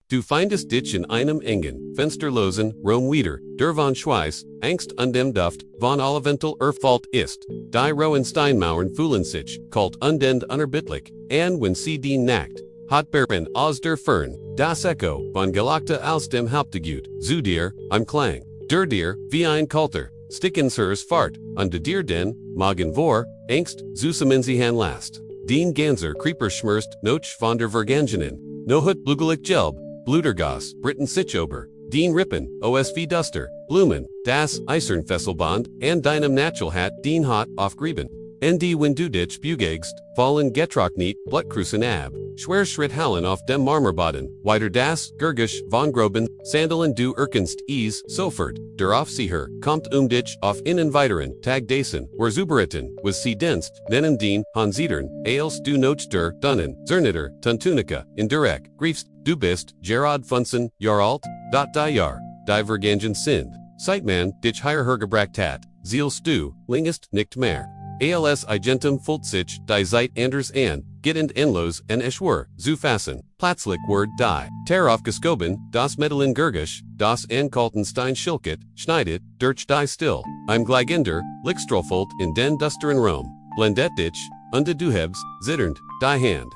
Du findest dich in einem engen, fensterlosen Raum wieder, der von Schweiß, Angst und dem Duft von Oliventhal erfüllt ist. Die rohen Steinmauern fühlen sich kalt und unerbittlich, und wenn sie den Nacht hat beeren aus der Fern, das Echo von Gelagte aus dem Hauptgut, zu dir, im Klang, der dir, wie ein kalter, stickensers Fahrt, und de dir den, Magen vor, Angst, zusammen sie han last. Den ganzer Creeper schmerzt, noch von der Vergangenen, nohut blugelig Gelb, Blutergas, Britten Sichober, Den Rippen, OSV Duster, Blumen, Das Eisernfesselband, and deinem Naturalhat, Den Hot, Aufgrieben. ND wenn du dich bugegst, fallen Getrocknet, Blutkrusen ab, Schwerschritt Hallen auf dem Marmorboden, weiter das, Gergisch, von Groben, Sandalen du erkennst es, sofort, der Aufseher, kommt dich auf innen weiteren, Tag Dasen, Zuberitten, was sie denst, nennen den, Hansiedern, als du noch der, Dunnen, Zerniter, Tuntunica, indirekt, griefst, du bist, Gerard Funsen, Jahr alt, die Jahr, die Vergangen sind, Sightman, dich Hergebracht hat, Zielst du, Lingest, nicht mehr. Als Igentum fult sich, die Zeit anders an, Gittend Enlos en Eschwur, zu fassen, Platzlich Word die, Terauf geschoben, das Medellin Gergisch, das an Kaltenstein Schilket, Schneidet, durch die still, im Gleigender, Lickstrolfult in den dusteren Rom, Blendet dich, unde du hebst, zitternd, die Hand.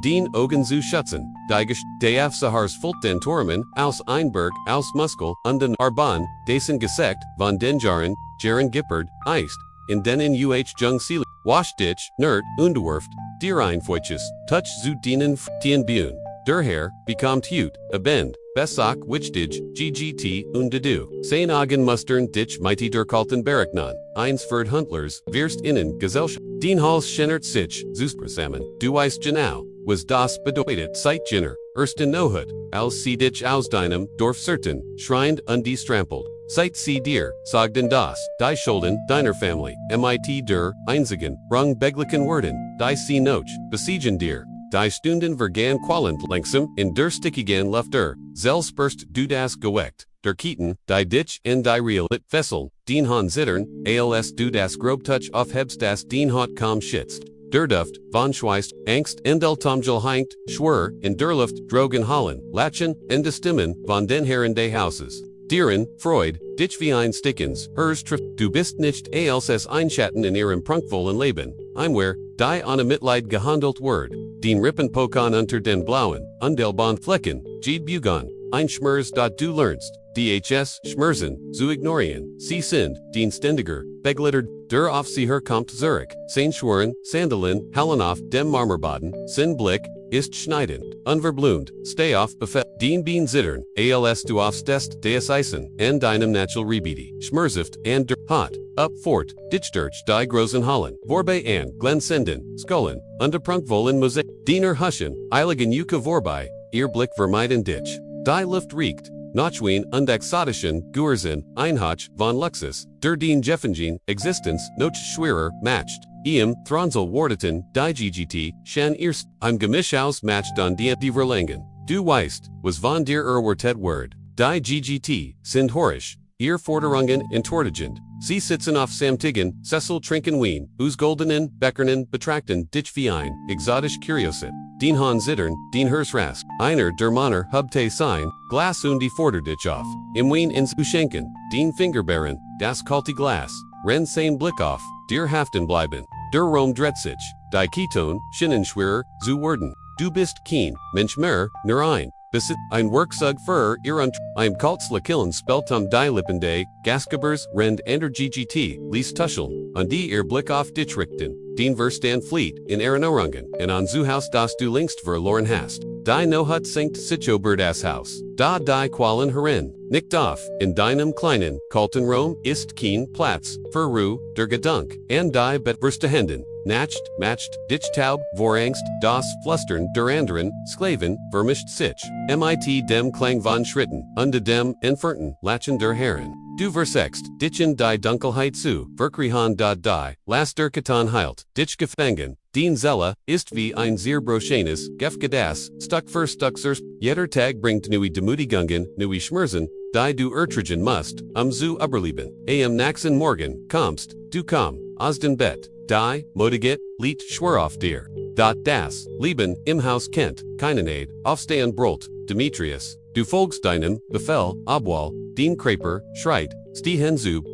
Den Augen zu schützen, die Gest, Sahars Fult den Tormen, aus Einberg, aus Muskel, und den Arban, dessen Gesekt, von den Jaren Gippard, Eist, in denen Jung Seele, Wasch dich, Nerd, Underwerft, dir Einfeuches, Touch zu denen Tien Bun, der Herr, bekommt Hut, Abend, Besak Wichdij, GGT, du, Sein Augen mustern dich mighty der Kalten Bergnan, Einsford Huntlers, Wirst innen, Gesellschaft, Den Hals schennert sich, Zuspersamen, du weißt genau, was das bedeutet Zeitjenner, Ersten Nohut, als sie dich aus deinem Dorf certain, schreind und destrampelt. Seit sie dir, sagden das, die Schulden, deiner Family, mit der, einzigen, rung beglichen Worden, die sie noch, besiegen dir, die Stunden vergan qualend langsam, in der stickigen Luft selbst du das Geweckt, der Kieten, die dich in die Realit fesseln, den Han zittern, als du das Grobtouch aufhebst das den Hot kaum schützt. Der Duft, von Schweiß, Angst, Endel Tomgel heinkt, Schwur, in der Luft, drogen Hallen, Lachen, in de Stimmen, von den Herren des Hauses. Dieren, Freud, dich wie ein Stickens, hers trifft, du bist nicht als es einschatten in ihrem prunkvollen Leben, Einwehr, die ohne Mitleid gehandelt Word, den Rippenpokon unter den blauen, undelbaren Flecken, Jed Bugon, ein Schmerz dat du lernst, DHS, Schmerzen, zu ignorieren, sie sind, den Ständiger, Beglittert, der Aufseher kommt Zurich, Saint-Schwerin, Sandalin, Hallenoff, dem Marmorboden, Sin Blick, ist schneidend, unverblumt, stay off buffet, den Bean zittern, als du aufstest, des Eisen, and deinem Natural Rebidi, Schmerzift, and der, hot, up fort, ditchdurch die großen Hallen, vorbei an, glänzenden, Skullen, unter Prunkvollen Musik, diener Huschen, eiligen Yuka vorbei, ihr Blick vermeiden dich, die Luft riecht, Nachwien und exotischen, Guersen, Einhach, von Luxus, der den Jeffengen, Existenz, noch schwerer, matched, Thronzel Wardeten, die GGT, Shan erst, im Gemisch aus matched on die Verlangen, du weißt, was von dir Wertet Word, die GGT, sind horisch, ihr Forderungen entortigend, sie sitzen auf Samtigen, Cecil trinken Wien, goldenen, Beckernen, betrachten, dich wie ein, exotisch Curiosit, den Han zittern, den Hersrask, einer der Manner hubte sein, Glas und die Forderditch auf, im Wien ins Uschenken, den Fingerbären, das kalte Glas, ren sein Blick auf, dir haften bleiben, der Rom dretzig, die Keton, Schinnenschwerer, zu werden, du bist keen, Mensch mehr, nur ein, besit, ein Werkzeug für ihr im Kaltslakillen speltum die Lippende, Gasgebers, Rend ender GGT, Lies Tuscheln, und die ihr Blick auf dich richten, den Verstand fleet, in Erinnerungen, und an zu Haus das du längst verloren hast, die Nohut sinkt Sichober das Haus, da die Qualen herin, nicht auf, in deinem kleinen, kalten Rom, ist kein Platz, für Ruhe, der Gedank, and die Betverstehenden, matched, dich taub, vorangst, das Flustern der anderen, Sklaven, vermischt sich, mit dem Klang von Schritten, unde dem Entfernten, Lachen der Herren. Du versext, dich in die Dunkelheit zu, verkrihan da die, las der Katan heilt, dich gefangen, den Zelle, ist wie ein sehr broschenes, Gefgedas, Stuck für Stucksers, jeder Tag bringt neue Demutigungen, neue Schmerzen, die du ertragen musst, zu überleben, naxen morgen, kommst, du komm, aus den Bett, die, Motiget, Lied, schwör auf dir. Das, Leben, im Haus Kent, Keinenade, Aufstehen Brolt, Demetrius, Du Volksdeinem, Befehl, Abwal, Dien Kraper, Schreit, Stehen Zub,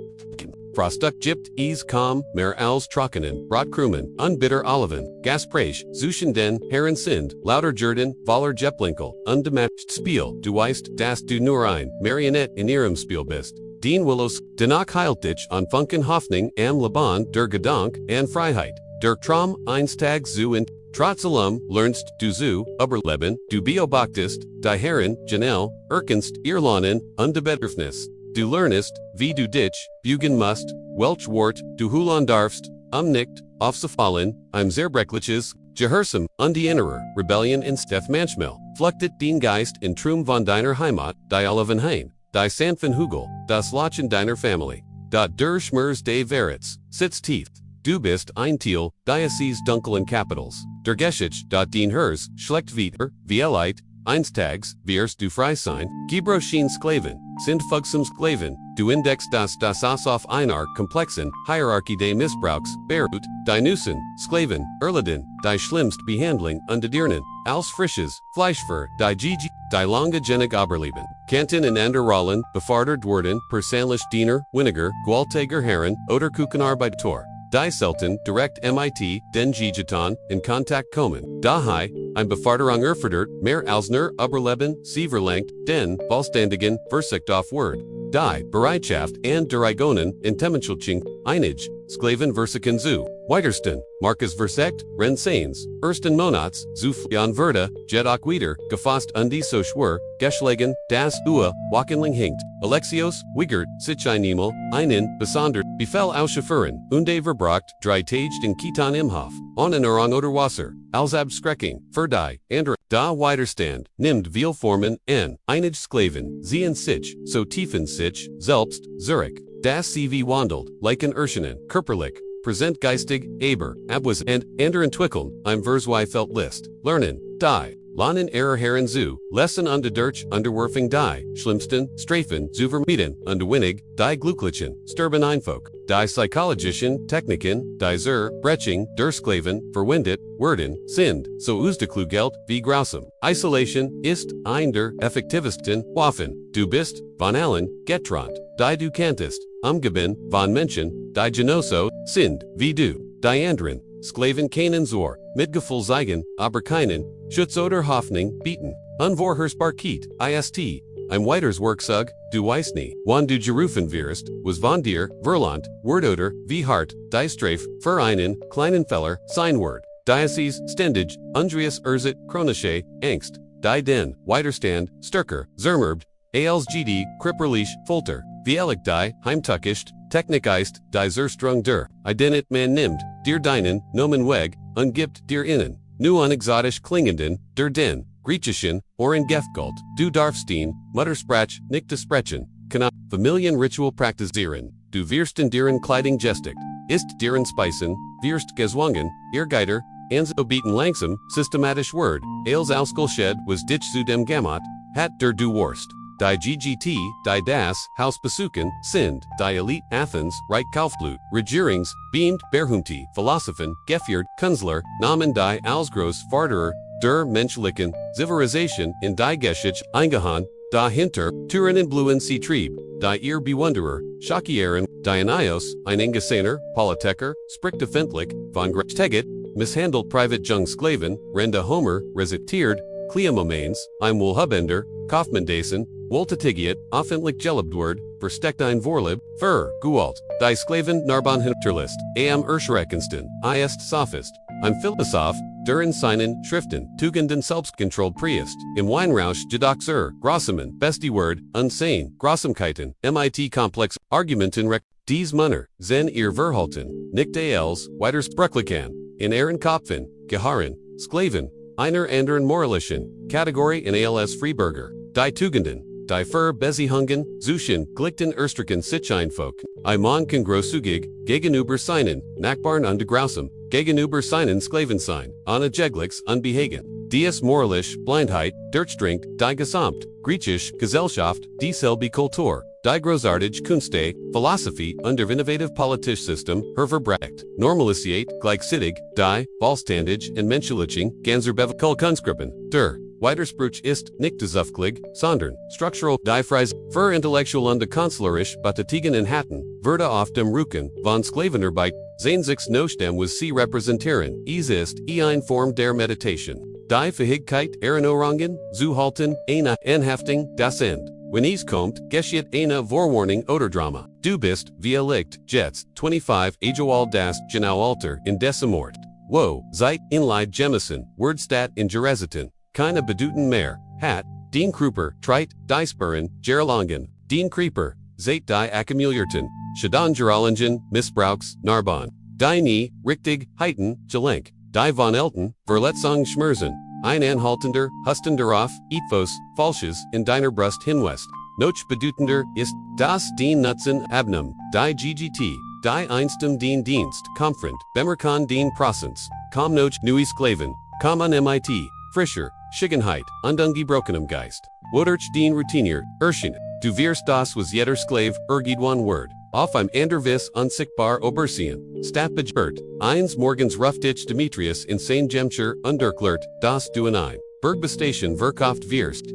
Frostuk Gypt, Ease Kam, Mer als Trockenen, Brot Krumen, Unbitter Oliven, Gaspreich, Zuschen den, Herren Sind, Lauter Jurden, Voller Jeplinkel, Undematcht Spiel, Du weißt, das du nur ein, Marionette in ihrem Spiel bist. Dien Willows, Danach Heiltich an Funken Hoffnung am Laban, der Gedank, an Freiheit, der Traum, Einstag zu und Trotzdem lernst du zu Überleben, du beobachtest, die Herren, Janelle, erkennst Irlanen, Unbedürfnis. Du lernest, wie du dich, bugen musst, welch Wort, du hulan darfst, nicht, aufzufallen, Zerbrechliches, Gehorsam, die innere Rebellion in Steph manchmal, fluchtet den Geist in Trum von deiner Heimat, die Oliven Hain, die sanften Hügel, das Lachen deiner Familie, dat der Schmers des Verits, sitzt tief, du bist ein Teil, Diocese dunklen Capitals, der Geschichte, dat den Hers, schlecht wieder, Vieleit, Einstags, wirst du frei sein, Gebrochen Sklaven, sind Fugsam Sklaven, du Index das auf einer komplexen Hierarchie des Missbrauchs, Beirut, die Nussen, Sklaven, Erleden, die schlimmst Behandlung undedirnen, als frisches, Fleischver, die Gigi, die lange Genig Oberleben, Kanten in ander Rollen, befardert worden, persanlich Diener, Winiger, Gwaltager Herren, oder Kuchenarbeitor. Die selten, direkt MIT, den Gigetan, in Kontakt kommen. Daher, ein Befarderung erfordert, mehr als nur Überleben, sie verlangt, den, Vollständigen, Versicht auf Word. Die Bereitschaft an der eigenen, Intemenschulching, einig, Sklaven versiken zu, weitersten, Marcus versekt, Rensains, ersten Monats, zu Jan Verda, Jedoch wieder, gefasst so schwer, geschlagen, das Wackenling hinkt, Alexios, Wigert, Sitchinemel, einen, besondert, Befehl auschafferen, verbracht, drei Tage in Kitan Imhof, onen oder Wasser, als abschrecking, verdie, andere, da Widerstand, nimmt viel Formen, einig Sklaven, sie in sich, so tiefen sich, selbst, Zurich, das CV wandelt, Leichen Erschenen, Körperlich, Präsent geistig, Aber, Abwas and, anderen Twickeln, Verswei felt List, Lernen, die, Lanen Herren zu, Lesson Underwerfing die, Schlimmsten, Strafen, zu vermieden, Winnig, die Glücklichen, Sturben Einfolk, die Psychologischen, Techniken, die Breching, der Sklaven, verwendet, Werden, sind, so Klugeld, wie grausam. Isolation, ist, der effektivsten, Waffen, du bist, von allen, getrant, die du kanntest, umgeben, von Menschen, die genoso, sind, wie du, die anderen, Sklaven keinen Zor, mitgefühl zeigen, aber keinen, Schutz oder Hoffnung, bieten, unvorhers Barkiet, ist, weiters Werkzeug, du weißt nie, wann du gerufen wirst, was von dir, Verland, Word oder, wie hart, die Strafe, für einen, kleinen Feller, sein Word, Diocese, ständig, Andreas Erzit, chronische, Angst, die den, Widerstand, Stärker, Zermerbt, ALSGD, Kripperlich, Folter, Vielik die, Heimtuckischt, Technikgeist, die Zerstrung der, Identit man nimmt, dir deinen, Nomen weg, ungibt dir innen, nu unexotisch klingenden, der den, Griechischen, Oren Gefgalt, du darfstien, Muttersprach, nicht zu sprechen, kann Familien Ritual praktizieren, du wirst in deren Kleidung gestickt, ist deren Speisen, wirst gezwungen, ihr Geiter, anso bieten langsam, systematisch Word, als Auskulshed was dich zu dem Gamat, hat der du Wurst. Die GGT, die das, Haus besuchen, sind, die Elite Athens, Reich Kaufblut, Regierungs, beamed, Berhumti, Philosophen, Geführt, Künstler, Namen die Ausgroß, Farderer, der Menschlichen, Zivilisation, in die Geschichte, eingehan, dahinter, Türen in Bluen sie trieb, die ihr Bewunderer, Schockieren, Dionysios, ein Engesener, Polyteker, spricht öffentlich, von Gretteget, misshandelt Private Jung Sklaven, Renda Homer, resitiert, Cleomomanes, Wohlhabender, Kaufmandasen, Woltetigiet, offentlich Gelobdword, versteckt ein Vorlib, Gualt, die Sklaven Narbon Hinterlist, am Erschreckensten, ist Sophist, Philosoph, der in seinen Schriften, Tugenden selbstkontroll Priest, im Weinrausch jedoch Grossamen, besti Word, unsane, Grossamkeiten, MIT-Komplex, Argumenten dies Munner, Zen ihr Verhalten, nicht als, weiters Brücklikan, in Ehren Kopfen, Gehaaren, Sklaven, einer anderen moralischen, Kategorie in als Freeburger, die Tugenden, die Besihungen, Zuschen, Glichten Erstrichen Sitcheinfolk, Manken großzügig, gegenüber seinen, Nachbarn und Grausam, gegenüber seinen Sklaven sein, Jeglix unbehagen, dies moralisch, Blindheit, Durchdringt, die Gesamt, Griechisch, Gesellschaft, dieselbe Kultur, die großartige Künste, Philosophie und der innovative Politische System, herverbrecht, normalisiert, gleichzeitig, die, Vollständig und menschlichen, ganzer Kunstgruppen, der Widerspruch ist nicht desufklig, sondern structural, die Fries, für intellektuell und kanzlerisch, betätigen in Hatten, würde auf dem Rücken, von Sklavenarbeit, sein sich noch dem was sie repräsentieren, ist, eine Form der Meditation. Die Fähigkeit, Erinnerungen, zu halten, eine Anhaftung, das Ende. Wenn es kommt, geschieht eine Vorwarnung oder Drama. Du bist, via Licht, Jets, 25, Ajoal das Genau Alter, in diesem Ort. Wo, seit, in Leid Jemison, Wordstat in Jerezitin, keine Bedeuten mehr, hat, den Kruper, Treit, die Spuren, Gerlangen, den Creeper, seit die Akkumulierten, Shadan Geralingen, Missbrauchs, Narbonne, die nie, richtig, heiten, Gelenk, die von Elten, Verletzung schmerzen, ein anhaltender, Hustenderauf, Etwas, Falsches, in deiner Brust hinwest. Noch bedeutender ist, das den Nutzen abnimmt, die GGT, die einstem den Dienst, Komfront, Bemerkan den Prozens, kom noch neue Sklaven, kom an MIT, frischer, Schickenheit, und ungebrochenem Geist. Wodurch den Routinier, Erschien, du wirst das was jeder Sklave, one Word. Auf einem Andervis unsichtbar übersehen, stat bejert, eins morgens ruft Demetrius in sein Gemscher underklert, das du ein. Bergbestation verkauft wirst,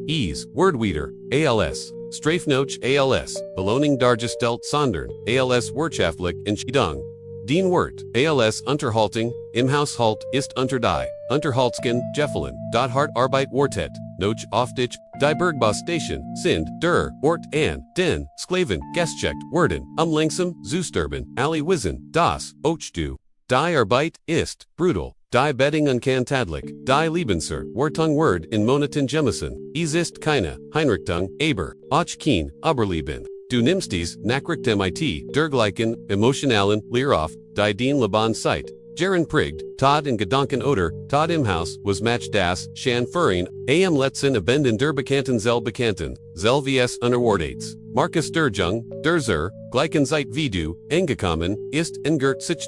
Wordweeder, ALS, Strafnoch ALS, Belohnung dargestellt sondern, ALS wirtschaftlich in Schiedung. Den Wort, ALS Unterhaltung, im Haushalt ist unter die, Unterhaltsken, Jeffelin, hart Arbeit Wortet, noch oftich, die Bergbausstation, sind, der, Ort an, den, Sklaven, Gestcheckt, Worden, langsam, Zusturben, alle Wissen, das, du. Die Arbeit ist, brutal, die Betting unkantadlich, die Lebensser, Wartung Word in Monaten Jemison, ist keine, Heinrichtung, aber, kein, Aberleben. Du nimmst dies, Nachricht mit, dergleichen, emotionalen, Leerauf, die den Laban Zeit, Jaren priggt, Todd in Gedanken oder, Todd im Haus, was match das, Shan Furin, am letzten abenden der Bekannten, vs unerwartets. Marcus Derjung, der gleichen Zeit wie du, angekommen, ist, engert sich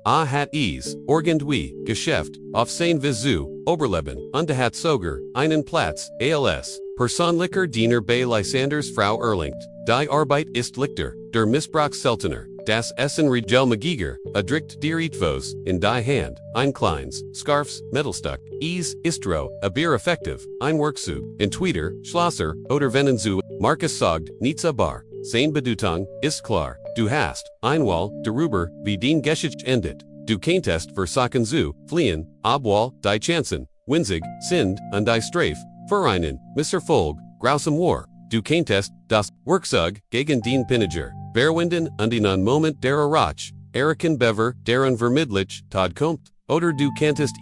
hat Orgend wie, Geschäft, auf sein Visu, Oberleben, und hat sogar, einen Platz, ALS, Personlicher Diener bei Lysanders Frau Erlingt, die Arbeit ist Lichter, der Missbrauch seltener, das Essen Rigel Magiger, adrikt dir Etwas, in die Hand, ein Kleins, Scarfs, Metalstuck, Istro, a Bier effektiv, ein Workzug, in Twitter, Schlosser, oder Venenzu, Marcus sagt, Nizza Bar, sein Bedeutung, ist klar, du hast, einwall, darüber, wie den Geschichte endet, du könntest versagen zu, fliehen, obwohl, die Chancen, winzig, sind, und die Strafe, vereinen, Misserfolg, grausam War, du könntest, das, Workzug, gegen den Piniger, verwinden, und in einen Moment der Errach, Eriken Bever, deren Vermittlich, Todd kommt, oder du könntest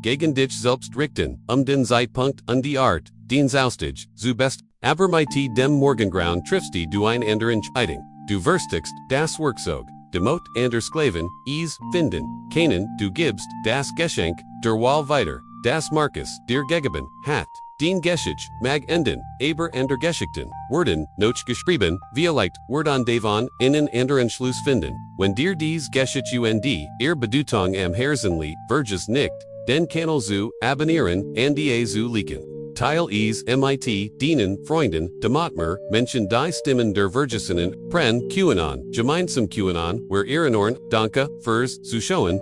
gegen dich selbst richten, den Zeitpunkt und die Art, den Zaustig, zu best, aber mit dem Morgengrauen triffst du ein andere Entscheidung, du verstigst, das Workzug, demot ander Sklaven, finden, keinen, du gibst, das Geschenk, der Wahl weiter, das Marcus, dir gegeben, hat, den Geschichte, mag enden, aber ander Geschichten, Worden, noch geschrieben, via leicht, Word an Devon, innen anderen Schluss finden, wenn dir dies Geschichte Bedeutung am Herzenli, verges nicht, den kannst du, abonnieren, und die zu liken. Teil mit, dienen, Freunden, Dematmer, Menschen die Stimmen der Vergessenen, Pren, QAnon, gemeinsam QAnon, where Irinorn, Danke, Fürs, zu schauen,